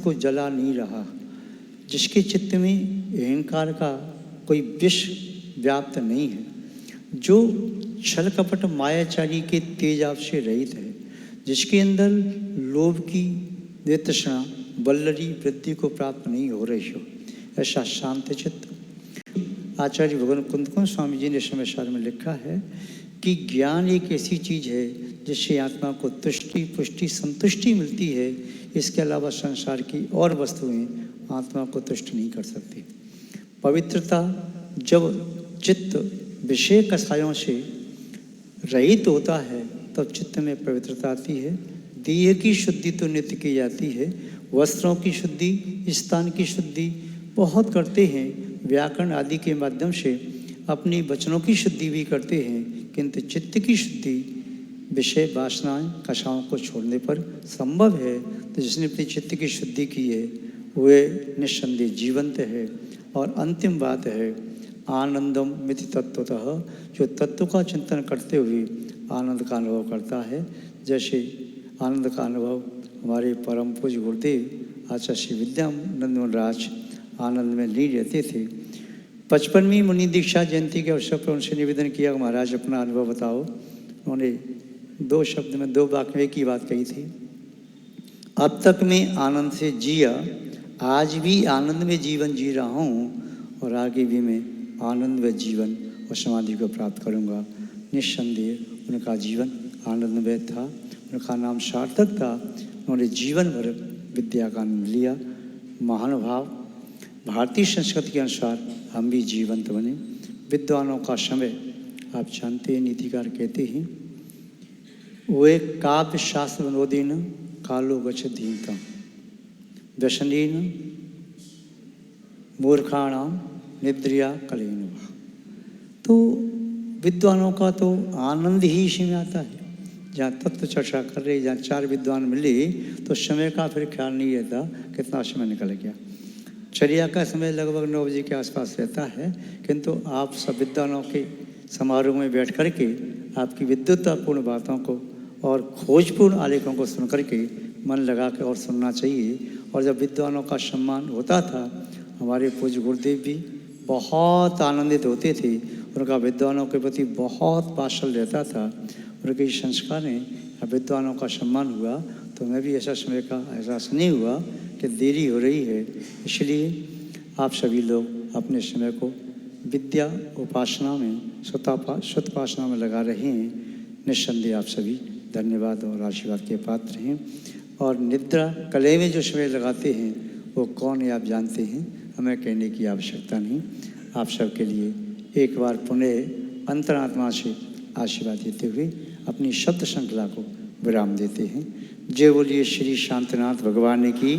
को जला नहीं रहा, जिसके चित्त में अहंकार का कोई विष व्याप्त नहीं है, जो छल कपट मायाचारी के तेजाब से रहित है, जिसके अंदर लोभ की तृष्णा बल्लरी वृद्धि को प्राप्त नहीं हो रही हो, ऐसा शांत चित्त। आचार्य भगवान कुंदकुंज स्वामी जी ने समय सार में लिखा है कि ज्ञान एक ऐसी चीज है जिससे आत्मा को तुष्टि पुष्टि संतुष्टि मिलती है। इसके अलावा संसार की और वस्तुएं आत्मा को तुष्ट नहीं कर सकती। पवित्रता, जब चित्त विषय कसायों से रहित होता है तब चित्त में पवित्रता आती है। देह की शुद्धि तो नित्य की जाती है, वस्त्रों की शुद्धि, स्थान की शुद्धि बहुत करते हैं, व्याकरण आदि के माध्यम से अपनी वचनों की शुद्धि भी करते हैं, किंतु चित्त की शुद्धि विषय वासनाएं कषायों को छोड़ने पर संभव है। तो जिसने अपने चित्त की शुद्धि की है वे निस्संदेह जीवंत है। और अंतिम बात है आनंदम मिति तत्वतः, जो तत्व का चिंतन करते हुए आनंद का अनुभव करता है। जैसे आनंद का अनुभव हमारे परम पूज्य गुरुदेव आचार्य श्री विद्यानंद महाराज आनंद में लीन रहते थे। 55वीं मुनि दीक्षा जयंती के अवसर पर उनसे निवेदन किया, महाराज अपना अनुभव बताओ। उन्होंने 2 शब्द में 2 वाक्य में एक ही बात कही थी, अब तक मैं आनंद से जिया, आज भी आनंद में जीवन जी रहा हूँ और आगे भी मैं आनंद में जीवन और समाधि को प्राप्त करूँगा। निस्संदेह उनका जीवन आनंदमय था, उनका नाम सार्थक था। उन्होंने जीवन भर विद्या का आनंद लिया। महानुभाव, भारतीय संस्कृति के अनुसार हम भी जीवंत बने। विद्वानों का समय आप जानते हैं, नीतिकार कहते हैं वे काव्य शास्त्र विनोदेन कालो गच्छतीत व्यसनेन मूर्खाणाम निद्रिया कलेन। तो विद्वानों का तो आनंद ही इसी में आता है। जहाँ तत्व चर्चा कर रहे, जहाँ 4 विद्वान मिले तो समय का फिर ख्याल नहीं रहता कितना समय निकल गया। चर्या का समय लगभग 9 बजे के आसपास रहता है, किंतु आप सब विद्वानों के समारोह में बैठ कर के आपकी विद्वत्तापूर्ण बातों को और खोजपूर्ण आलेखों को सुन करके मन लगा के और सुनना चाहिए। और जब विद्वानों का सम्मान होता था, हमारे पूज्य गुरुदेव भी बहुत आनंदित होते थे। उनका विद्वानों के प्रति बहुत वात्सल्य रहता था। उनके संस्कार ने विद्वानों का सम्मान हुआ तो मैं भी ऐसा समय का एहसास नहीं हुआ कि देरी हो रही है। इसलिए आप सभी लोग अपने समय को विद्या उपासना में सतोपासना में लगा रहे हैं। निस्संदेह आप सभी धन्यवाद और आशीर्वाद के पात्र हैं। और निद्रा कले में जो समय लगाते हैं वो कौन है आप जानते हैं, हमें कहने की आवश्यकता नहीं। आप सबके लिए एक बार पुनः अंतरात्मा से आशीर्वाद देते हुए अपनी शब्द श्रृंखला को विराम देते हैं। जय बोलिए श्री शांतनाथ भगवान की।